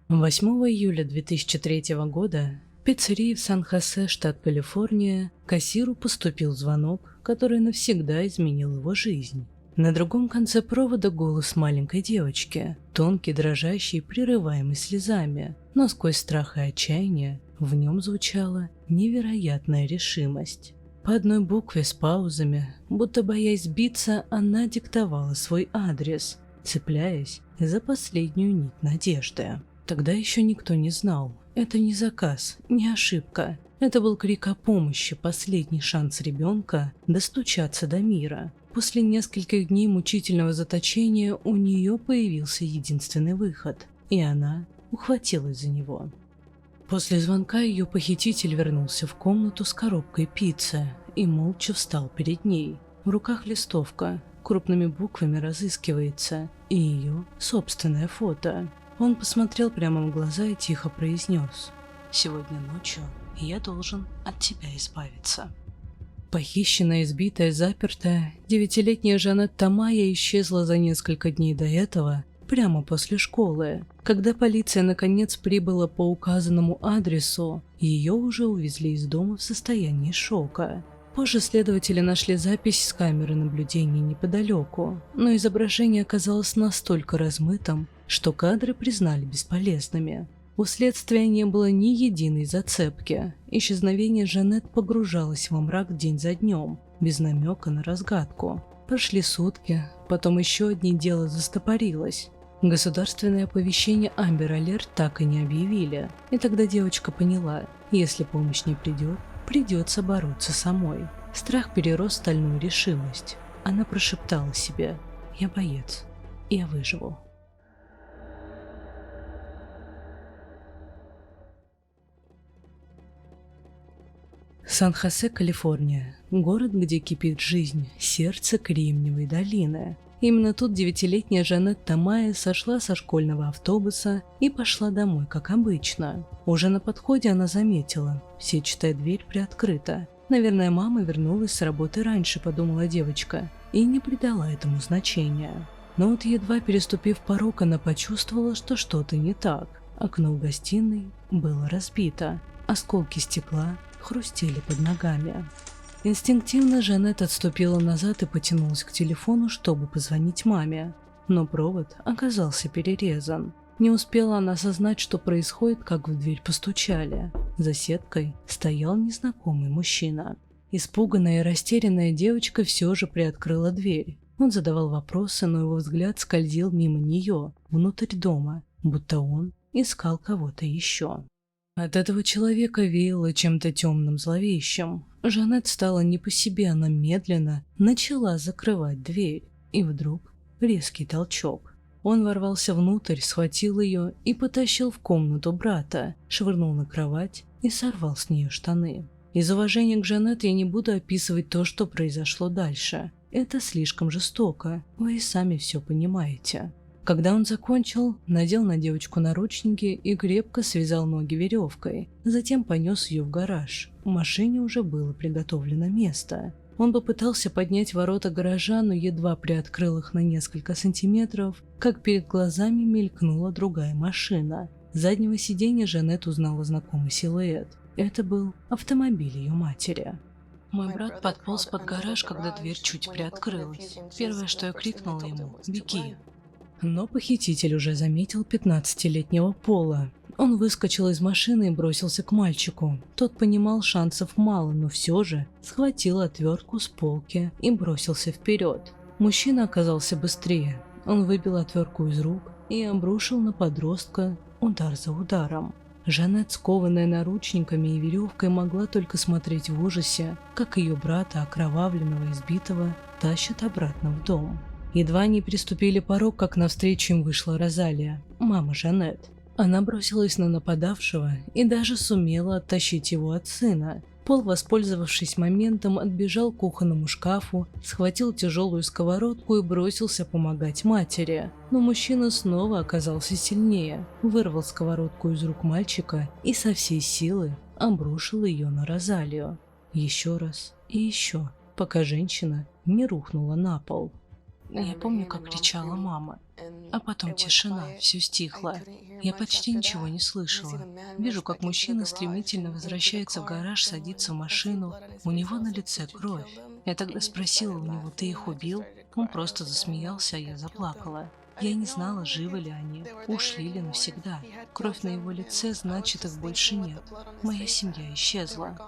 8 июля 2003 года в пиццерии в Сан-Хосе, штат Калифорния, кассиру поступил звонок, который навсегда изменил его жизнь. На другом конце провода голос маленькой девочки, тонкий, дрожащий, прерываемый слезами, но сквозь страх и отчаяние в нем звучала невероятная решимость. По одной букве с паузами, будто боясь сбиться, она диктовала свой адрес, цепляясь за последнюю нить надежды. Тогда еще никто не знал. Это не заказ, не ошибка. Это был крик о помощи, последний шанс ребенка достучаться до мира. После нескольких дней мучительного заточения у нее появился единственный выход, и она ухватилась за него. После звонка ее похититель вернулся в комнату с коробкой пиццы и молча встал перед ней. В руках листовка, крупными буквами разыскивается, и ее собственное фото. Он посмотрел прямо в глаза и тихо произнес: «Сегодня ночью я должен от тебя избавиться». Похищенная, избитая, запертая, 9-летняя Жанет Тамая исчезла за несколько дней до этого, прямо после школы. Когда полиция наконец прибыла по указанному адресу, ее уже увезли из дома в состоянии шока. Позже следователи нашли запись с камеры наблюдения неподалеку, но изображение оказалось настолько размытым, что кадры признали бесполезными. У следствия не было ни единой зацепки. Исчезновение Жанет погружалось во мрак день за днем, без намека на разгадку. Прошли сутки, потом еще одни дела застопорилось. Государственное оповещение Amber Alert так и не объявили. И тогда девочка поняла, если помощь не придет, придется бороться самой. Страх перерос в стальную решимость. Она прошептала себе: «Я боец, я выживу». Сан-Хосе, Калифорния. Город, где кипит жизнь, сердце Кремниевой долины. Именно тут 9-летняя Жанет Тамая сошла со школьного автобуса и пошла домой, как обычно. Уже на подходе она заметила: сетчатая дверь приоткрыта. Наверное, мама вернулась с работы раньше, подумала девочка, и не придала этому значения. Но вот едва переступив порог, она почувствовала, что что-то не так. Окно в гостиной было разбито. Осколки стекла хрустели под ногами. Инстинктивно Жанет отступила назад и потянулась к телефону, чтобы позвонить маме. Но провод оказался перерезан. Не успела она осознать, что происходит, как в дверь постучали. За сеткой стоял незнакомый мужчина. Испуганная и растерянная девочка все же приоткрыла дверь. Он задавал вопросы, но его взгляд скользил мимо нее, внутрь дома, будто он искал кого-то еще. От этого человека веяло чем-то темным, зловещим. Жанет стала не по себе, она медленно начала закрывать дверь. И вдруг резкий толчок. Он ворвался внутрь, схватил ее и потащил в комнату брата, швырнул на кровать и сорвал с нее штаны. Из уважения к Жанет я не буду описывать то, что произошло дальше. Это слишком жестоко, вы и сами все понимаете. Когда он закончил, надел на девочку наручники и крепко связал ноги веревкой. Затем понес ее в гараж. В машине уже было приготовлено место. Он попытался поднять ворота гаража, но едва приоткрыл их на несколько сантиметров, как перед глазами мелькнула другая машина. С заднего сиденья Жанет узнала знакомый силуэт. Это был автомобиль ее матери. Мой брат подполз под гараж, когда дверь чуть приоткрылась. Первое, что я крикнула ему: «Беги!». Но похититель уже заметил 15-летнего Пола. Он выскочил из машины и бросился к мальчику. Тот понимал, шансов мало, но все же схватил отвертку с полки и бросился вперед. Мужчина оказался быстрее. Он выбил отвертку из рук и обрушил на подростка удар за ударом. Жанет, скованная наручниками и веревкой, могла только смотреть в ужасе, как ее брата, окровавленного и избитого, тащат обратно в дом. Едва они переступили порог, как навстречу им вышла Розалия, мама Жанет. Она бросилась на нападавшего и даже сумела оттащить его от сына. Пол, воспользовавшись моментом, отбежал к кухонному шкафу, схватил тяжелую сковородку и бросился помогать матери. Но мужчина снова оказался сильнее, вырвал сковородку из рук мальчика и со всей силы обрушил ее на Розалию. Еще раз и еще, пока женщина не рухнула на пол. Я помню, как кричала мама. А потом тишина, все стихло. Я почти ничего не слышала. Вижу, как мужчина стремительно возвращается в гараж, садится в машину. У него на лице кровь. Я тогда спросила у него: «Ты их убил?» Он просто засмеялся, а я заплакала. Я не знала, живы ли они, ушли ли навсегда. Кровь на его лице, значит, их больше нет. Моя семья исчезла.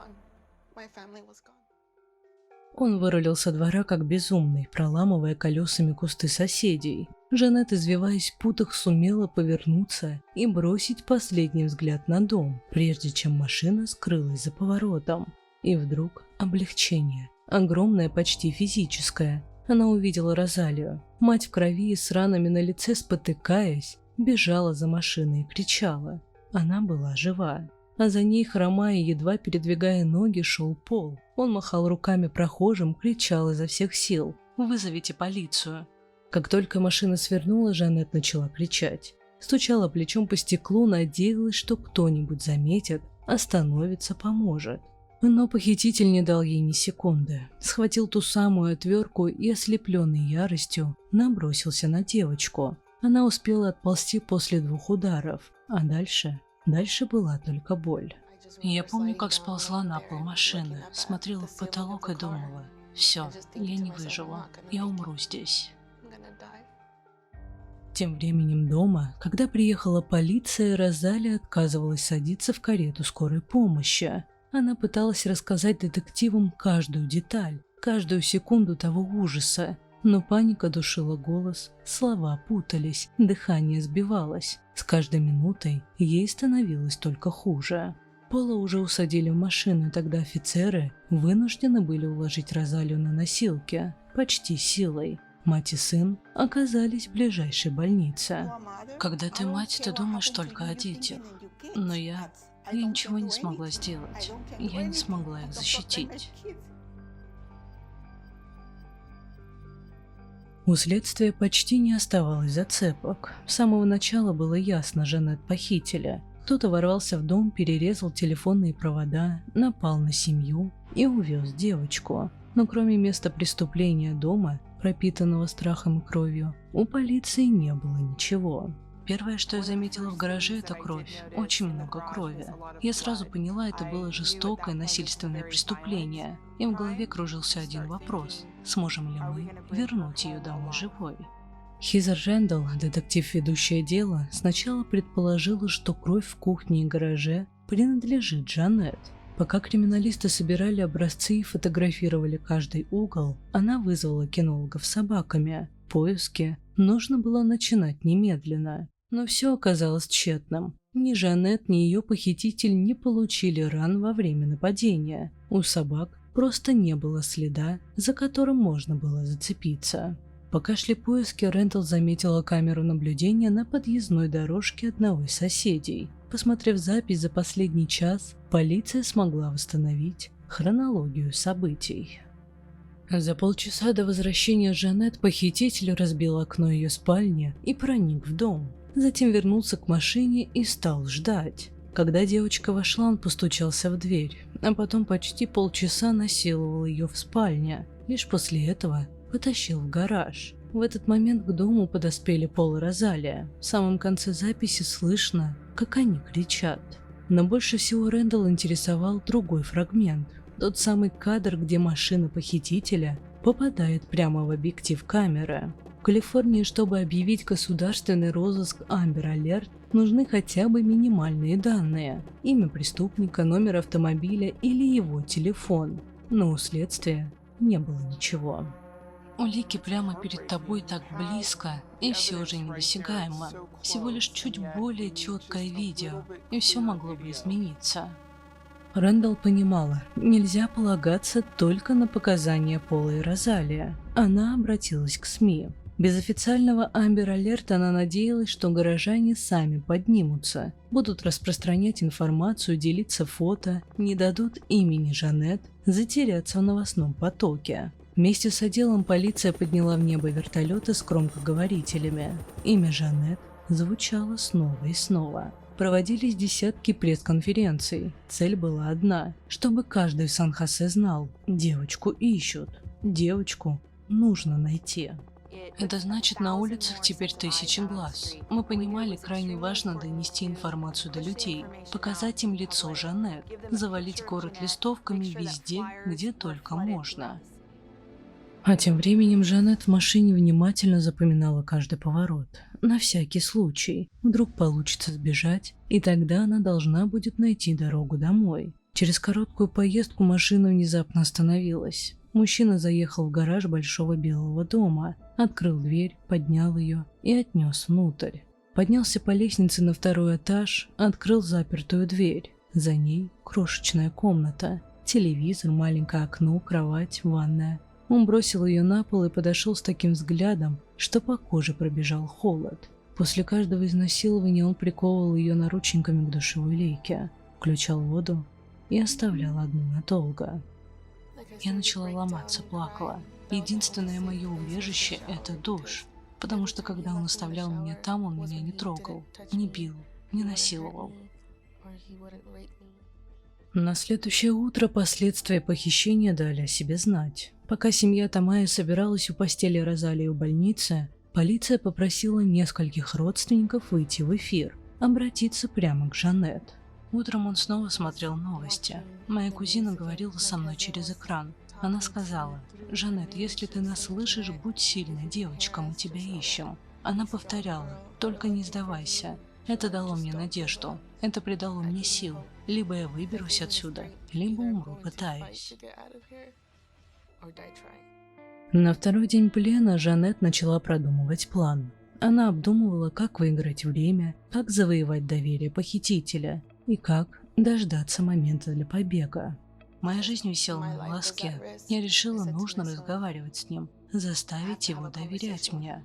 Он вырулил со двора как безумный, проламывая колесами кусты соседей. Жанет, извиваясь в путах, сумела повернуться и бросить последний взгляд на дом, прежде чем машина скрылась за поворотом. И вдруг облегчение, огромное, почти физическое. Она увидела Розалию. Мать в крови и с ранами на лице, спотыкаясь, бежала за машиной и кричала. Она была жива. А за ней, хромая, едва передвигая ноги, шел Пол. Он махал руками прохожим, кричал изо всех сил: «Вызовите полицию!». Как только машина свернула, Жанет начала кричать. Стучала плечом по стеклу, надеялась, что кто-нибудь заметит, остановится, поможет. Но похититель не дал ей ни секунды. Схватил ту самую отвертку и, ослепленный яростью, набросился на девочку. Она успела отползти после 2 ударов, а дальше была только боль. Я помню, как сползла на пол машины, смотрела в потолок и думала: «Все, я не выживу, я умру здесь». Тем временем дома, когда приехала полиция, Розалия отказывалась садиться в карету скорой помощи. Она пыталась рассказать детективам каждую деталь, каждую секунду того ужаса, но паника душила голос, слова путались, дыхание сбивалось. С каждой минутой ей становилось только хуже. Пола уже усадили в машину, и тогда офицеры вынуждены были уложить Розалию на носилки, почти силой. Мать и сын оказались в ближайшей больнице. Когда ты мать, ты думаешь только о детях. Но я ничего не смогла сделать. Я не смогла их защитить. У следствия почти не оставалось зацепок. С самого начала было ясно: Жанет похитили. Кто-то ворвался в дом, перерезал телефонные провода, напал на семью и увез девочку. Но кроме места преступления, дома, пропитанного страхом и кровью, у полиции не было ничего. Первое, что я заметила в гараже, это кровь. Очень много крови. Я сразу поняла, это было жестокое насильственное преступление. И в голове кружился один вопрос: сможем ли мы вернуть ее домой живой? Хизер Рэндалл, детектив, ведущая дело, сначала предположила, что кровь в кухне и гараже принадлежит Жанет. Пока криминалисты собирали образцы и фотографировали каждый угол, она вызвала кинологов с собаками. Поиски нужно было начинать немедленно. Но все оказалось тщетным. Ни Жанет, ни ее похититель не получили ран во время нападения. У собак просто не было следа, за которым можно было зацепиться. Пока шли поиски, Рэндалл заметила камеру наблюдения на подъездной дорожке одного из соседей. Посмотрев запись за последний час, полиция смогла восстановить хронологию событий. За полчаса до возвращения Жанет похититель разбил окно ее спальни и проник в дом. Затем вернулся к машине и стал ждать. Когда девочка вошла, он постучался в дверь, а потом почти полчаса насиловал ее в спальне. Лишь после этого потащил в гараж. В этот момент к дому подоспели Пол и Розалия. В самом конце записи слышно, как они кричат. Но больше всего Рэндалл интересовал другой фрагмент. Тот самый кадр, где машина похитителя попадает прямо в объектив камеры. В Калифорнии, чтобы объявить государственный розыск Amber Alert, нужны хотя бы минимальные данные: имя преступника, номер автомобиля или его телефон. Но у следствия не было ничего. Улики прямо перед тобой так близко, и все же недосягаемо. Всего лишь чуть более четкое видео, и все могло бы измениться. Рэндалл понимала, нельзя полагаться только на показания Пола и Розалия. Она обратилась к СМИ. Без официального Amber Alert она надеялась, что горожане сами поднимутся, будут распространять информацию, делиться фото, не дадут имени Жанет затеряться в новостном потоке. Вместе с отделом полиция подняла в небо вертолеты с громкоговорителями. Имя Жанет звучало снова и снова. Проводились десятки пресс-конференций. Цель была одна: чтобы каждый в Сан-Хосе знал: девочку ищут, девочку нужно найти. Это значит, на улицах теперь тысячи глаз. Мы понимали, крайне важно донести информацию до людей, показать им лицо Жанет, завалить город листовками везде, где только можно. А тем временем Жанет в машине внимательно запоминала каждый поворот. На всякий случай. Вдруг получится сбежать, и тогда она должна будет найти дорогу домой. Через короткую поездку машина внезапно остановилась. Мужчина заехал в гараж большого белого дома, открыл дверь, поднял ее и отнес внутрь. Поднялся по лестнице на второй этаж, открыл запертую дверь. За ней крошечная комната, телевизор, маленькое окно, кровать, ванная. Он бросил ее на пол и подошел с таким взглядом, что по коже пробежал холод. После каждого изнасилования он приковывал ее наручниками к душевой лейке, включал воду и оставлял одну надолго. Я начала ломаться, плакала. Единственное мое убежище – это душ, потому что когда он оставлял меня там, он меня не трогал, не бил, не насиловал. На следующее утро последствия похищения дали о себе знать. Пока семья Тамаи собиралась у постели Розалии в больнице, полиция попросила нескольких родственников выйти в эфир, обратиться прямо к Жанет. Утром он снова смотрел новости. Моя кузина говорила со мной через экран. Она сказала: «Жанет, если ты нас слышишь, будь сильной, девочка, мы тебя ищем». Она повторяла: «Только не сдавайся». Это дало мне надежду. Это придало мне сил. Либо я выберусь отсюда, либо умру, пытаясь. На второй день плена Жанет начала продумывать план. Она обдумывала, как выиграть время, как завоевать доверие похитителя и как дождаться момента для побега. Моя жизнь висела на волоске. Я решила, нужно разговаривать с ним, заставить его доверять мне.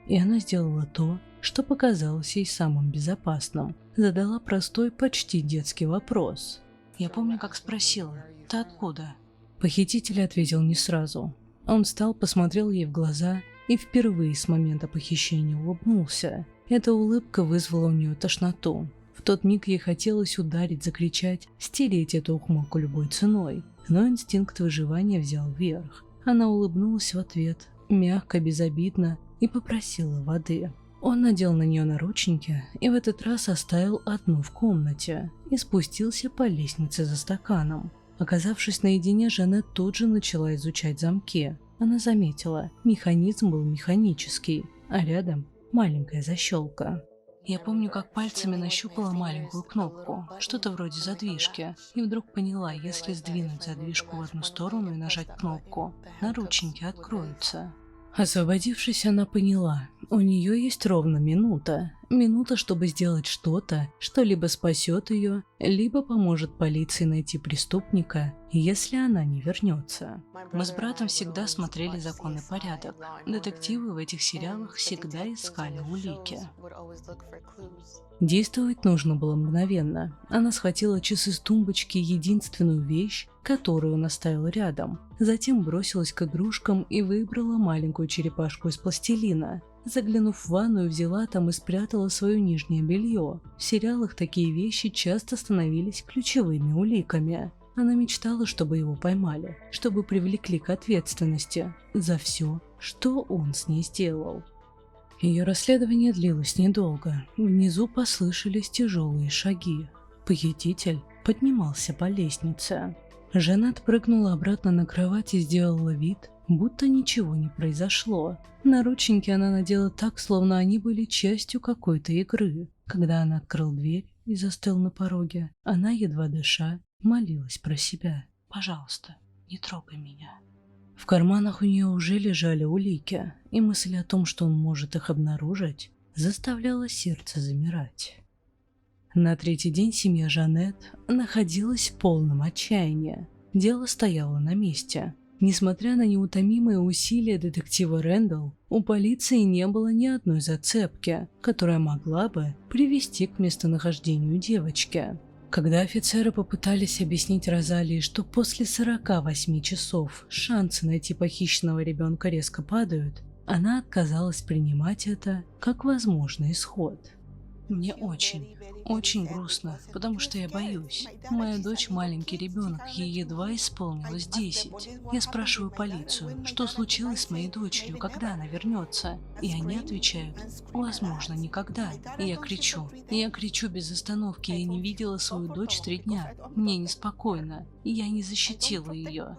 И она сделала то, что показалось ей самым безопасным. Задала простой, почти детский вопрос. Я помню, как спросила: «Ты откуда?» Похититель ответил не сразу. Он встал, посмотрел ей в глаза и впервые с момента похищения улыбнулся. Эта улыбка вызвала у нее тошноту. В тот миг ей хотелось ударить, закричать, стереть эту ухмылку любой ценой. Но инстинкт выживания взял верх. Она улыбнулась в ответ, мягко, безобидно, и попросила воды. Он надел на нее наручники и в этот раз оставил одну в комнате и спустился по лестнице за стаканом. Оказавшись наедине, Жанет тут же начала изучать замки. Она заметила, механизм был механический, а рядом маленькая защелка. Я помню, как пальцами нащупала маленькую кнопку, что-то вроде задвижки, и вдруг поняла, если сдвинуть задвижку в одну сторону и нажать кнопку, наручники откроются. Освободившись, она поняла, у нее есть ровно минута. Минута, чтобы сделать что-то, что либо спасет ее, либо поможет полиции найти преступника, если она не вернется. Мы с братом всегда смотрели «Закон и порядок». Детективы в этих сериалах всегда искали улики. Действовать нужно было мгновенно. Она схватила часы с тумбочки, единственную вещь, которую он оставил рядом. Затем бросилась к игрушкам и выбрала маленькую черепашку из пластилина. Заглянув в ванную, взяла там и спрятала свое нижнее белье. В сериалах такие вещи часто становились ключевыми уликами. Она мечтала, чтобы его поймали, чтобы привлекли к ответственности за все, что он с ней сделал. Ее расследование длилось недолго. Внизу послышались тяжелые шаги. Похититель поднимался по лестнице. Жанет прыгнула обратно на кровать и сделала вид, будто ничего не произошло. Наручники она надела так, словно они были частью какой-то игры. Когда она открыла дверь и застыл на пороге, она, едва дыша, молилась про себя: «Пожалуйста, не трогай меня». В карманах у нее уже лежали улики, и мысль о том, что он может их обнаружить, заставляла сердце замирать. На третий день семья Жанет находилась в полном отчаянии. Дело стояло на месте. Несмотря на неутомимые усилия детектива Рэндалл, у полиции не было ни одной зацепки, которая могла бы привести к местонахождению девочки. Когда офицеры попытались объяснить Розалии, что после 48 часов шансы найти похищенного ребенка резко падают, она отказалась принимать это как возможный исход. Мне очень, очень грустно, потому что я боюсь. Моя дочь маленький ребенок, ей едва исполнилось 10. Я спрашиваю полицию, что случилось с моей дочерью, когда она вернется. И они отвечают, возможно, никогда. И я кричу без остановки, я не видела свою дочь 3 дня. Мне неспокойно, и я не защитила ее.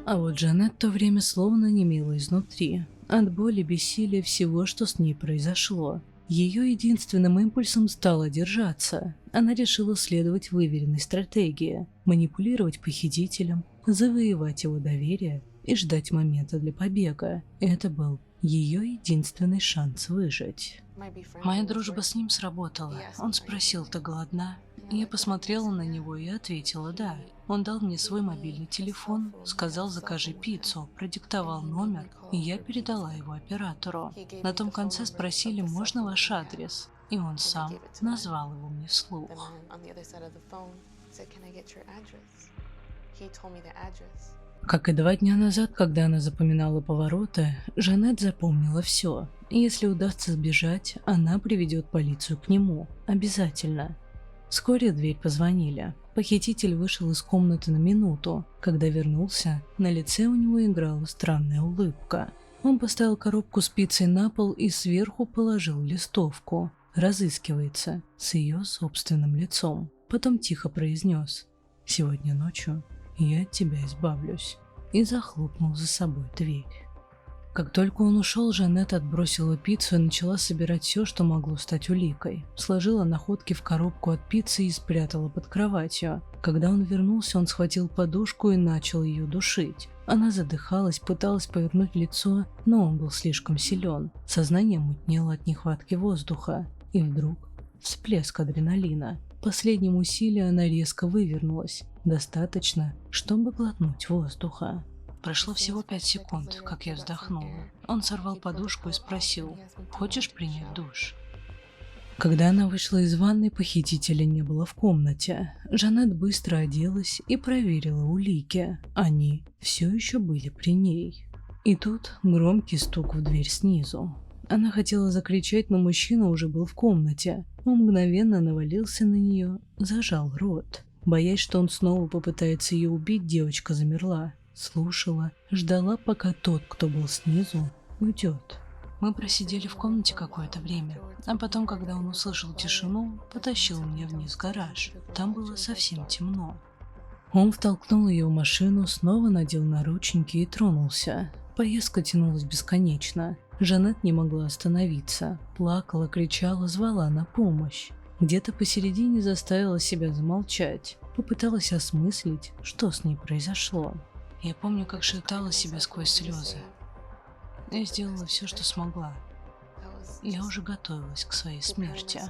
А вот Джанет в то время словно немела изнутри, от боли, бессилия всего, что с ней произошло. Ее единственным импульсом стало держаться. Она решила следовать выверенной стратегии, манипулировать похитителем, завоевать его доверие и ждать момента для побега. Это был ее единственный шанс выжить. Моя дружба с ним сработала. Он спросил, ты голодна? Я посмотрела на него и ответила «да». Он дал мне свой мобильный телефон, сказал «закажи пиццу», продиктовал номер, и я передала его оператору. На том конце спросили «можно ваш адрес?» И он сам назвал его мне вслух. Как и 2 дня назад, когда она запоминала повороты, Жанет запомнила все. Если удастся сбежать, она приведет полицию к нему. Обязательно. Вскоре в дверь позвонили. Похититель вышел из комнаты на минуту. Когда вернулся, на лице у него играла странная улыбка. Он поставил коробку с пиццей на пол и сверху положил листовку. «Разыскивается» с ее собственным лицом. Потом тихо произнес «Сегодня ночью я от тебя избавлюсь» и захлопнул за собой дверь. Как только он ушел, Жанет отбросила пиццу и начала собирать все, что могло стать уликой. Сложила находки в коробку от пиццы и спрятала под кроватью. Когда он вернулся, он схватил подушку и начал ее душить. Она задыхалась, пыталась повернуть лицо, но он был слишком силен. Сознание мутнело от нехватки воздуха. И вдруг всплеск адреналина. Последним усилием она резко вывернулась. Достаточно, чтобы глотнуть воздуха. Прошло всего 5 секунд, как я вздохнула. Он сорвал подушку и спросил, «Хочешь принять душ?» Когда она вышла из ванной, похитителя не было в комнате. Жанет быстро оделась и проверила улики. Они все еще были при ней. И тут громкий стук в дверь снизу. Она хотела закричать, но мужчина уже был в комнате. Он мгновенно навалился на нее, зажал рот. Боясь, что он снова попытается ее убить, девочка замерла. Слушала, ждала, пока тот, кто был снизу, уйдет. Мы просидели в комнате какое-то время, а потом, когда он услышал тишину, потащил меня вниз в гараж. Там было совсем темно. Он втолкнул ее в машину, снова надел наручники и тронулся. Поездка тянулась бесконечно. Жанет не могла остановиться. Плакала, кричала, звала на помощь. Где-то посередине заставила себя замолчать. Попыталась осмыслить, что с ней произошло. Я помню, как шептала себя сквозь слезы. Я сделала все, что смогла. Я уже готовилась к своей смерти.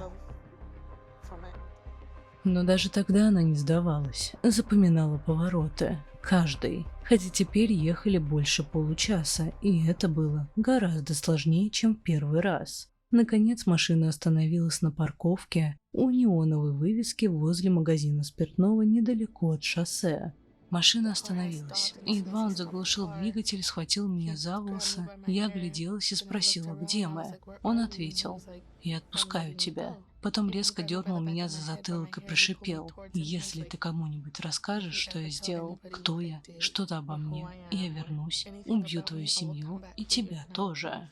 Но даже тогда она не сдавалась, запоминала повороты, каждый, хотя теперь ехали больше получаса, и это было гораздо сложнее, чем в первый раз. Наконец машина остановилась на парковке у неоновой вывески возле магазина спиртного недалеко от шоссе. Машина остановилась, и едва он заглушил двигатель, схватил меня за волосы. Я огляделась и спросила, где мы. Он ответил, «Я отпускаю тебя». Потом резко дернул меня за затылок и прошипел, «Если ты кому-нибудь расскажешь, что я сделал, кто я, что-то обо мне, я вернусь, убью твою семью и тебя тоже».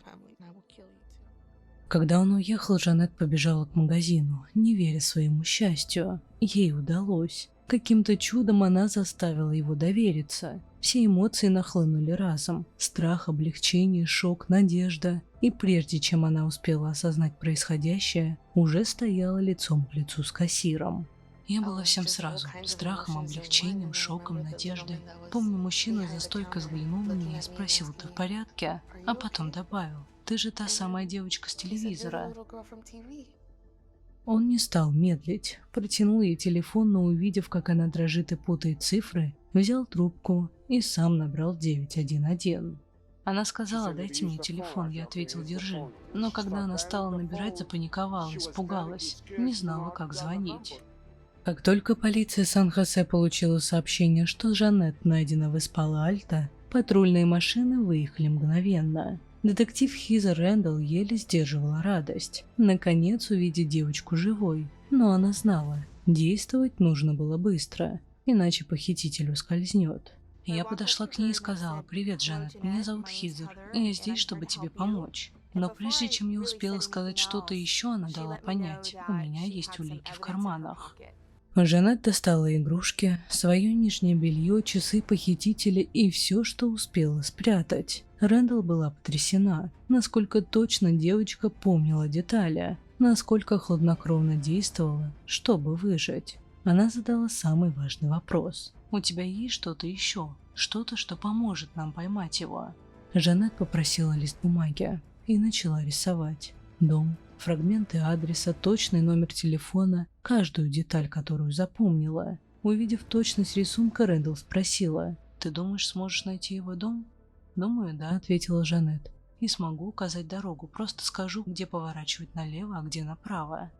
Когда он уехал, Жанет побежала к магазину, не веря своему счастью. Ей удалось. Каким-то чудом она заставила его довериться. Все эмоции нахлынули разом. Страх, облегчение, шок, надежда. И прежде чем она успела осознать происходящее, уже стояла лицом к лицу с кассиром. Я была всем сразу. Страхом, облегчением, шоком, надеждой. Помню, мужчина за стойкой взглянул на меня и спросил, «Ты в порядке?» А потом добавил, «Ты же та самая девочка с телевизора». Он не стал медлить, протянул ей телефон, но увидев, как она дрожит и путает цифры, взял трубку и сам набрал 911. Она сказала, «Дайте мне телефон», я ответил, «Держи». Но когда она стала набирать, запаниковала, испугалась, не знала, как звонить. Как только полиция Сан-Хосе получила сообщение, что Жанет найдена в Эспало-Альто, патрульные машины выехали мгновенно. Детектив Хизер Рэндалл еле сдерживала радость. Наконец увидеть девочку живой. Но она знала, действовать нужно было быстро, иначе похититель ускользнет. Я подошла к ней и сказала: «Привет, Жанет, меня зовут Хизер, и я здесь, чтобы тебе помочь». Но прежде чем я успела сказать что-то еще, она дала понять: у меня есть улики в карманах. Жанет достала игрушки, свое нижнее белье, часы похитителя и все, что успела спрятать. Рэндалл была потрясена, насколько точно девочка помнила детали, насколько хладнокровно действовала, чтобы выжить. Она задала самый важный вопрос: «У тебя есть что-то еще? Что-то, что поможет нам поймать его?» Жанет попросила лист бумаги и начала рисовать. Дом, фрагменты адреса, точный номер телефона, каждую деталь, которую запомнила. Увидев точность рисунка, Рэндалл спросила: «Ты думаешь, сможешь найти его дом?» «Думаю, да», — ответила Жанет. «И смогу указать дорогу, просто скажу, где поворачивать налево, а где направо».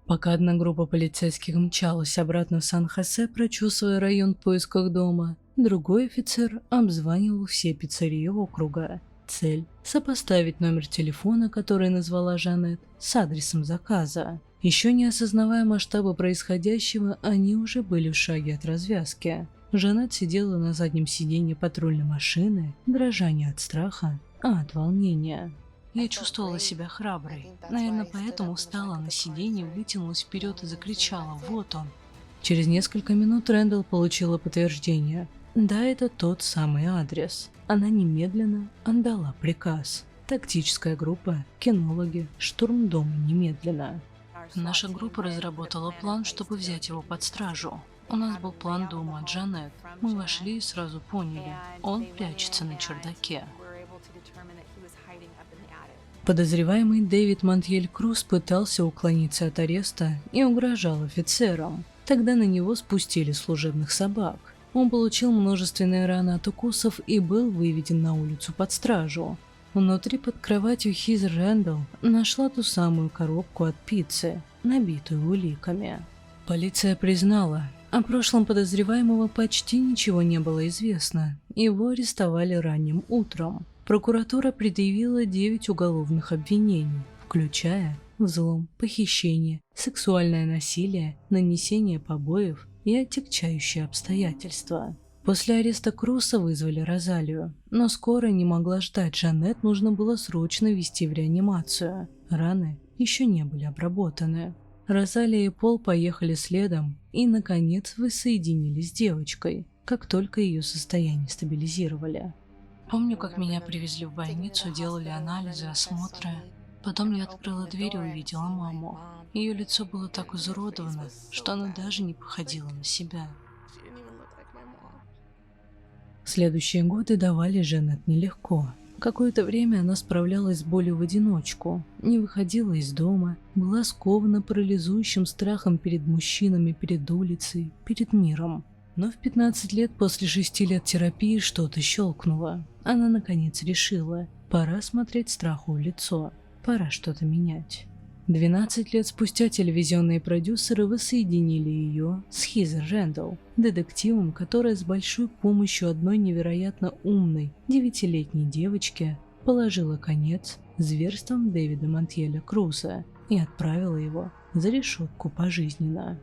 Пока одна группа полицейских мчалась обратно в Сан-Хосе, прочесывая район в поисках дома, другой офицер обзванивал все пиццерии округа. Цель – сопоставить номер телефона, который назвала Жанет, с адресом заказа. Еще не осознавая масштаба происходящего, они уже были в шаге от развязки. Жанет сидела на заднем сиденье патрульной машины, дрожа не от страха, а от волнения. Я чувствовала себя храброй. Наверное, поэтому встала на сиденье, вытянулась вперед и закричала: «Вот он!». Через несколько минут Рэндалл получила подтверждение. Да, это тот самый адрес. Она немедленно отдала приказ. Тактическая группа, кинологи, штурм дома немедленно. Наша группа разработала план, чтобы взять его под стражу. У нас был план дома от Жанет. Мы вошли и сразу поняли, он прячется на чердаке. Подозреваемый Дэвид Монтьель Круз пытался уклониться от ареста и угрожал офицерам. Тогда на него спустили служебных собак. Он получил множественные раны от укусов и был выведен на улицу под стражу. Внутри под кроватью Хизер Рэндалл нашла ту самую коробку от пиццы, набитую уликами. Полиция признала, о прошлом подозреваемого почти ничего не было известно. Его арестовали ранним утром. Прокуратура предъявила 9 уголовных обвинений, включая взлом, похищение, сексуальное насилие, нанесение побоев и отягчающие обстоятельства. После ареста Круза вызвали Розалию, но скорая не могла ждать, Жанет нужно было срочно везти в реанимацию. Раны еще не были обработаны. Розалия и Пол поехали следом и, наконец, воссоединились с девочкой, как только ее состояние стабилизировали. Помню, как меня привезли в больницу, делали анализы, осмотры. Потом я открыла дверь и увидела маму. Ее лицо было так изуродовано, что она даже не походила на себя. Следующие годы давались Жанет нелегко. Какое-то время она справлялась с болью в одиночку, не выходила из дома, была скована парализующим страхом перед мужчинами, перед улицей, перед миром. Но в 15 лет после 6 лет терапии что-то щелкнуло. Она наконец решила, пора смотреть страху в лицо, пора что-то менять. 12 лет спустя телевизионные продюсеры воссоединили ее с Хизер Рэндалл, детективом, которая с большой помощью одной невероятно умной 9-летней девочки положила конец зверствам Дэвида Монтьеля Круза и отправила его за решетку пожизненно.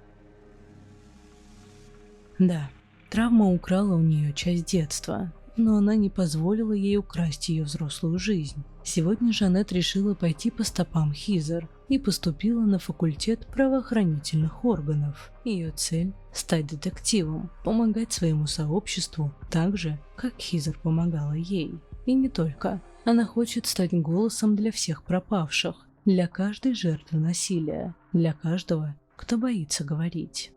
Да, травма украла у нее часть детства, но она не позволила ей украсть ее взрослую жизнь. Сегодня Жанет решила пойти по стопам Хизер и поступила на факультет правоохранительных органов. Ее цель – стать детективом, помогать своему сообществу так же, как Хизер помогала ей. И не только. Она хочет стать голосом для всех пропавших, для каждой жертвы насилия, для каждого, кто боится говорить.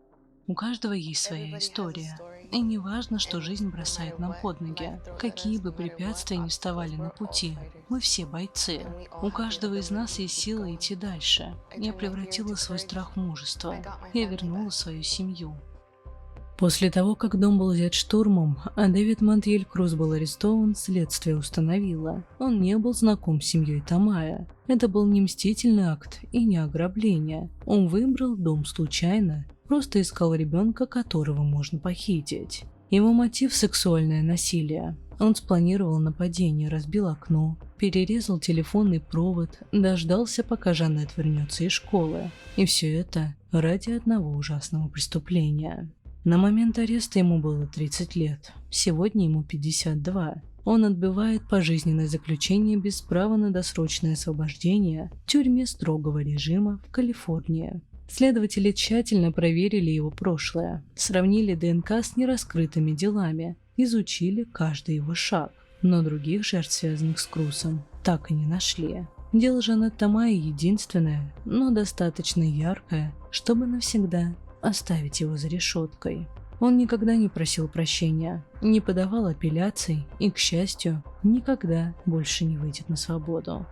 У каждого есть своя история. И не важно, что жизнь бросает нам под ноги, какие бы препятствия ни вставали на пути. Мы все бойцы. У каждого из нас есть сила идти дальше. Я превратила свой страх в мужество. Я вернула свою семью. После того, как дом был взят штурмом, а Дэвид Монтьель Круз был арестован, следствие установило, он не был знаком с семьей Тамая. Это был не мстительный акт и не ограбление. Он выбрал дом случайно, просто искал ребенка, которого можно похитить. Его мотив – сексуальное насилие. Он спланировал нападение, разбил окно, перерезал телефонный провод, дождался, пока Жанет вернется из школы. И все это ради одного ужасного преступления. На момент ареста ему было 30 лет, сегодня ему 52. Он отбывает пожизненное заключение без права на досрочное освобождение в тюрьме строгого режима в Калифорнии. Следователи тщательно проверили его прошлое, сравнили ДНК с нераскрытыми делами, изучили каждый его шаг, но других жертв, связанных с Крусом, так и не нашли. Дело Жанет Тамаи единственное, но достаточно яркое, чтобы навсегда оставить его за решеткой. Он никогда не просил прощения, не подавал апелляций и, к счастью, никогда больше не выйдет на свободу.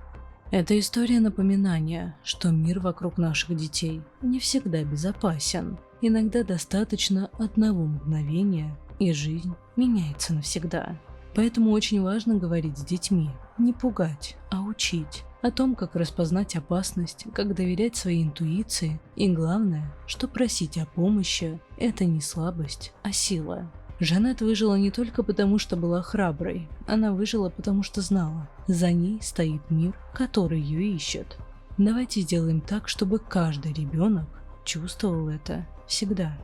Эта история напоминания, что мир вокруг наших детей не всегда безопасен. Иногда достаточно одного мгновения, и жизнь меняется навсегда. Поэтому очень важно говорить с детьми, не пугать, а учить о том, как распознать опасность, как доверять своей интуиции и, главное, что просить о помощи – это не слабость, а сила. Жанет выжила не только потому, что была храброй, она выжила потому, что знала, за ней стоит мир, который ее ищет. Давайте сделаем так, чтобы каждый ребенок чувствовал это всегда.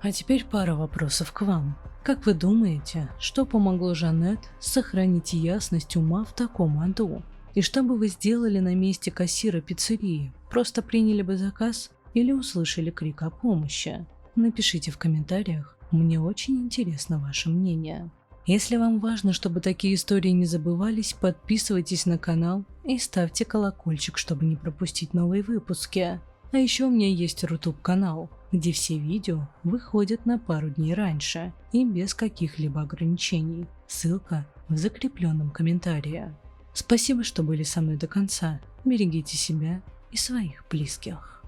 А теперь пара вопросов к вам. Как вы думаете, что помогло Жанет сохранить ясность ума в таком аду? И что бы вы сделали на месте кассира пиццерии? Просто приняли бы заказ или услышали крик о помощи? Напишите в комментариях. Мне очень интересно ваше мнение. Если вам важно, чтобы такие истории не забывались, подписывайтесь на канал и ставьте колокольчик, чтобы не пропустить новые выпуски. А еще у меня есть Рутуб-канал, где все видео выходят на пару дней раньше и без каких-либо ограничений. Ссылка в закрепленном комментарии. Спасибо, что были со мной до конца. Берегите себя и своих близких.